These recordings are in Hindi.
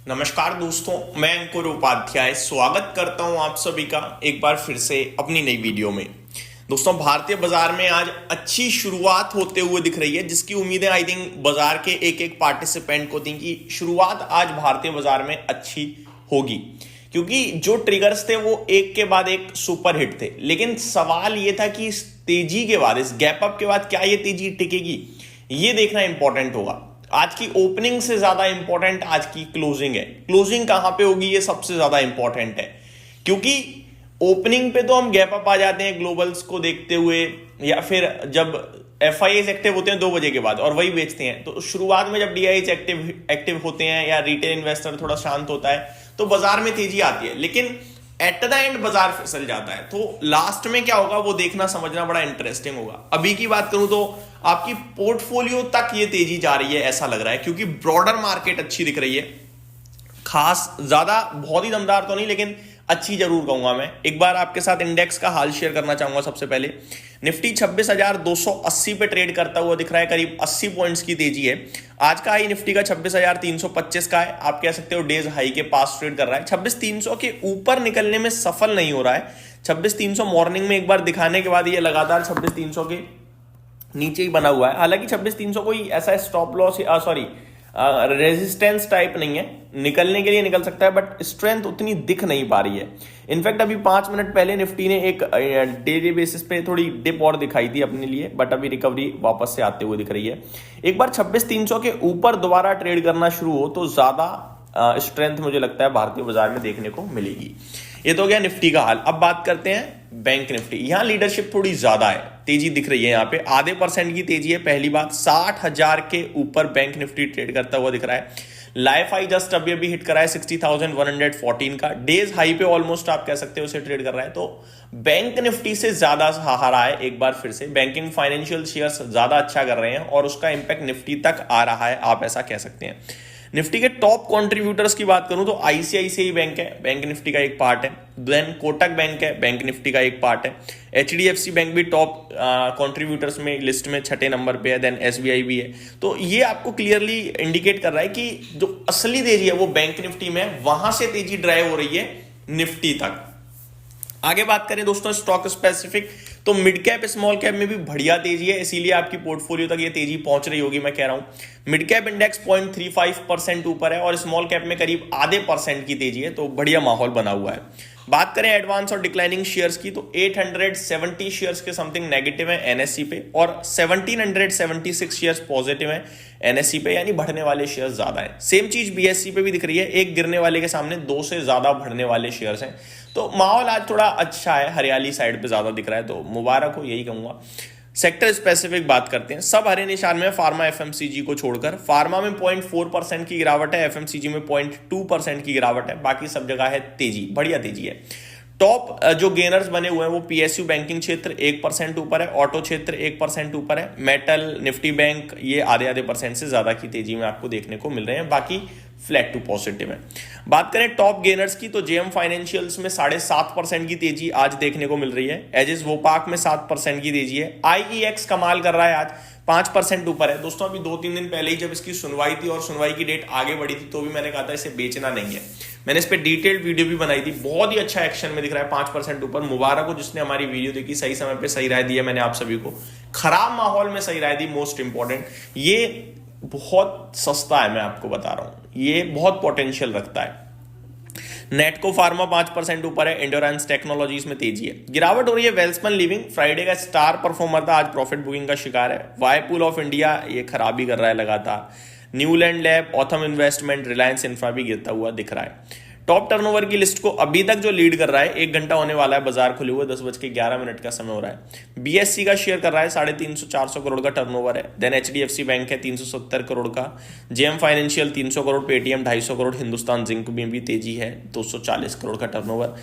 नमस्कार दोस्तों, मैं अंकुर उपाध्याय स्वागत करता हूं आप सभी का एक बार फिर से अपनी नई वीडियो में। दोस्तों, भारतीय बाजार में आज अच्छी शुरुआत होते हुए दिख रही है, जिसकी उम्मीदें आई थिंक बाजार के एक एक पार्टिसिपेंट को थी कि शुरुआत आज भारतीय बाजार में अच्छी होगी, क्योंकि जो ट्रिगर्स थे वो एक के बाद एक सुपर हिट थे। लेकिन सवाल ये था कि इस तेजी के बाद, इस गैप अप के बाद क्या ये तेजी टिकेगी, ये देखना इंपॉर्टेंट होगा। आज की ओपनिंग से ज्यादा इंपॉर्टेंट आज की क्लोजिंग है। क्लोजिंग कहां पे होगी ये सबसे ज्यादा इंपॉर्टेंट है, क्योंकि ओपनिंग पे तो हम गैप अप आ जाते हैं ग्लोबल्स को देखते हुए, या फिर जब एफआईआईज एक्टिव होते हैं 2 बजे के बाद और वही बेचते हैं। तो शुरुआत में जब डीआईज एक्टिव होते हैं या रिटेल इन्वेस्टर थोड़ा शांत होता है तो बाजार में तेजी आती है, लेकिन एट द एंड बाजार फिसल जाता है। तो लास्ट में क्या होगा वो देखना समझना बड़ा इंटरेस्टिंग होगा। अभी की बात करूं तो आपकी पोर्टफोलियो तक ये तेजी जा रही है ऐसा लग रहा है, क्योंकि ब्रॉडर मार्केट अच्छी दिख रही है। खास ज्यादा बहुत ही दमदार तो नहीं, लेकिन अच्छी जरूर कहूंगा। मैं एक बार आपके साथ इंडेक्स का हाल शेयर करना चाहूंगा। सबसे पहले निफ्टी 26,280 पे ट्रेड करता हुआ दिख रहा है, करीब 80 पॉइंट्स की तेजी है। आज का हाई निफ्टी का 26,325 का है, आप कह सकते हो डेज हाई के पास ट्रेड कर रहा है। 26,300 के ऊपर निकलने में सफल नहीं हो रहा है। 26,300 मॉर्निंग में एक बार दिखाने के बाद ये लगातार 26,300 के नीचे ही बना हुआ है। हालांकि 26,300 कोई ऐसा स्टॉप लॉस रेजिस्टेंस टाइप नहीं है, निकलने के लिए निकल सकता है, बट स्ट्रेंथ उतनी दिख नहीं पा रही है। इनफैक्ट अभी 5 मिनट पहले निफ्टी ने एक डेली बेसिस पे थोड़ी डिप और दिखाई थी अपने लिए, बट अभी रिकवरी वापस से आते हुए दिख रही है। एक बार 26,300 के ऊपर दोबारा ट्रेड करना शुरू हो तो ज्यादा स्ट्रेंथ मुझे लगता है भारतीय बाजार में देखने को मिलेगी। ये तो गया निफ्टी का हाल। अब बात करते हैं बैंक निफ्टी। यहां लीडरशिप थोड़ी ज्यादा है, तेजी दिख रही है। यहां पे आधे % की तेजी है। पहली बात, 60,000 के ऊपर बैंक निफ्टी ट्रेड करता हुआ दिख रहा है। लाइफ हाई जस्ट अभी अभी हिट करा है 60,114 का। डेज हाई पे ऑलमोस्ट आप कह सकते हो उसे ट्रेड कर रहा है। तो बैंक निफ्टी से ज्यादा सहारा है। एक बार फिर से बैंकिंग फाइनेंशियल शेयर्स ज्यादा अच्छा कर रहे हैं और उसका इंपैक्ट निफ्टी तक आ रहा है, आप ऐसा कह सकते हैं। निफ्टी के टॉप कंट्रीब्यूटर्स की बात करूं तो आईसीआईसीआई बैंक है, बैंक निफ्टी का एक पार्ट है। देन कोटक बैंक है, बैंक निफ्टी का एक पार्ट है। एचडीएफसी बैंक भी टॉप कंट्रीब्यूटर्स में लिस्ट में 6ठे नंबर पे है। देन एसबीआई भी है। तो ये आपको क्लियरली इंडिकेट कर रहा है कि जो असली तेजी है वो बैंक निफ्टी में है, वहां से तेजी ड्राइव हो रही है निफ्टी तक। आगे बात करें दोस्तों स्टॉक स्पेसिफिक, तो मिड कैप स्मॉल कैप में भी बढ़िया तेजी है, इसीलिए आपकी पोर्टफोलियो तक ये तेजी पहुंच रही होगी। मैं कह रहा हूं मिड कैप इंडेक्स 0.35% ऊपर है और स्मॉल कैप में करीब आधे % की तेजी है, तो बढ़िया माहौल बना हुआ है। बात करें एडवांस और डिक्लाइनिंग शेयर्स की, तो 870 शेयर्स के समथिंग नेगेटिव है एनएससी पे और 1776 शेयर्स पॉजिटिव है एनएससी पे, यानी बढ़ने वाले शेयर्स ज्यादा है। सेम चीज बीएससी पे भी दिख रही है, एक गिरने वाले के सामने 2 से ज्यादा बढ़ने वाले शेयर्स हैं। तो माहौल आज थोड़ा अच्छा है, हरियाली साइड पे ज्यादा दिख रहा है, तो मुबारक हो, यही कहूंगा। सेक्टर स्पेसिफिक बात करते हैं, सब हरे निशान में, फार्मा एफएमसीजी को छोड़कर। फार्मा में 0.4% की गिरावट है, एफएमसीजी में 0.2% की गिरावट है, बाकी सब जगह है तेजी, बढ़िया तेजी है। टॉप जो गेनर्स बने हुए हैं वो पीएसयू बैंकिंग क्षेत्र 1% ऊपर है, ऑटो क्षेत्र 1% ऊपर है, मेटल, निफ्टी बैंक ये आधे आधे % से ज्यादा की तेजी में आपको देखने को मिल रहे हैं, बाकी फ्लैट टू पॉजिटिव है। बात करें टॉप गेनर्स की, तो जेएम फाइनेंशियल्स में 7.5% की तेजी आज देखने को मिल रही है। एजिस वोपाक में 7% की तेजी है। आईईएक्स कमाल कर रहा है, आज 5% ऊपर है। दोस्तों अभी 2-3 दिन पहले ही जब इसकी सुनवाई थी और सुनवाई की डेट आगे बढ़ी थी, तो भी मैंने कहा था इसे बेचना नहीं है। मैंने इस पर डिटेल्ड वीडियो भी बनाई थी, बहुत ही अच्छा एक्शन में दिख रहा है, 5% ऊपर। मुबारक हो जिसने हमारी वीडियो देखी, सही समय पे सही राय दी है मैंने आप सभी को, खराब माहौल में सही राय दी, मोस्ट इंपॉर्टेंट। ये बहुत सस्ता है, मैं आपको बता रहा हूं, ये बहुत पोटेंशियल रखता है। नेटको फार्मा 5% ऊपर है, एंडोरेंस टेक्नोलॉजीज में तेजी है। गिरावट हो रही है वेल्सपन लिविंग, फ्राइडे का स्टार परफॉर्मर था, आज प्रॉफिट बुकिंग का शिकार है। वाईपूल ऑफ इंडिया ये खराबी कर रहा है लगातार। Neuland lab, Authum investment, Reliance infra भी गिरता हुआ दिख रहा है। टॉप टर्नओवर की लिस्ट को अभी तक जो लीड कर रहा है, 1 घंटा होने वाला है बाजार खुले हुए, 10:11 का समय हो रहा है। बीएससी का शेयर कर रहा है 350-400 करोड़ का टर्नओवर है। देन एचडीएफसी बैंक है 370 करोड़ का, JM financial 300 crore, Paytm 250 crore, Hindustan zinc में भी तेजी है, 240 करोड़ का टर्नओवर।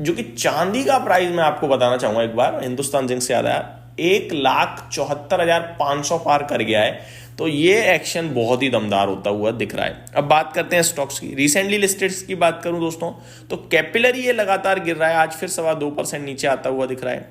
जो कि चांदी का प्राइस मैं आपको बताना चाहूंगा एक बार, हिंदुस्तान जिंक से याद आया, 1,74,500 पार कर गया है। तो ये एक्शन बहुत ही दमदार होता हुआ दिख रहा है। अब बात करते हैं स्टॉक्स की। रिसेंटली लिस्टेड की बात करूं दोस्तों, तो कैपिलरी ये लगातार गिर रहा है, आज फिर 2.25% नीचे आता हुआ दिख रहा है।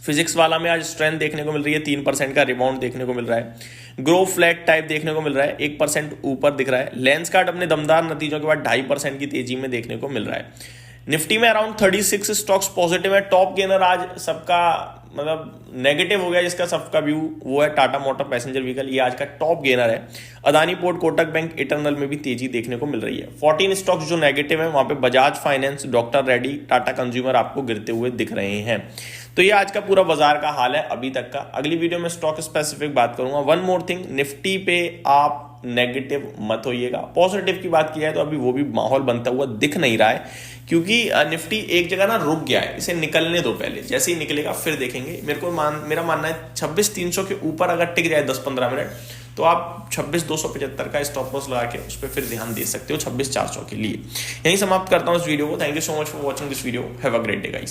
फिजिक्स वाला में आज स्ट्रेंथ देखने को मिल रही है, 3% का रिबाउंड देखने को मिल रहा है। ग्रो फ्लैट टाइप देखने को मिल रहा है, 1% ऊपर दिख रहा है। लेंस कार्ड अपने दमदार नतीजों के बाद 2.5% की तेजी में देखने को मिल रहा है। निफ्टी में अराउंड 36 स्टॉक्स पॉजिटिव है। टॉप गेनर आज सबका मतलब नेगेटिव हो गया, जिसका सबका व्यू वो है टाटा मोटर पैसेंजर व्हीकल, ये आज का टॉप गेनर है। Adani port, Kotak bank, eternal में भी तेजी देखने को मिल रही है। 14 स्टॉक्स जो नेगेटिव है वहां पे Bajaj finance, doctor Reddy, Tata consumer आपको गिरते हुए दिख रहे हैं। तो ये आज का पूरा बाजार का हाल है अभी तक का। अगली वीडियो में स्टॉक स्पेसिफिक बात करूंगा। वन मोर थिंग, निफ्टी पे आप नेगेटिव मत होइएगा। पॉजिटिव की बात की जाए तो अभी वो भी माहौल बनता हुआ दिख नहीं रहा है, क्योंकि निफ्टी एक जगह ना रुक गया है, इसे निकलने दो पहले, जैसे ही निकलेगा फिर देखेंगे। मेरा मानना है 26,300 के ऊपर अगर टिक जाए 10-15 मिनट तो आप 26,275 का स्टॉप लॉस लगा के उस पर फिर ध्यान दे सकते हो 26,400 के लिए। यहीं समाप्त करता हूं इस वीडियो को। Thank you so much for watching this video. Have a great day guys.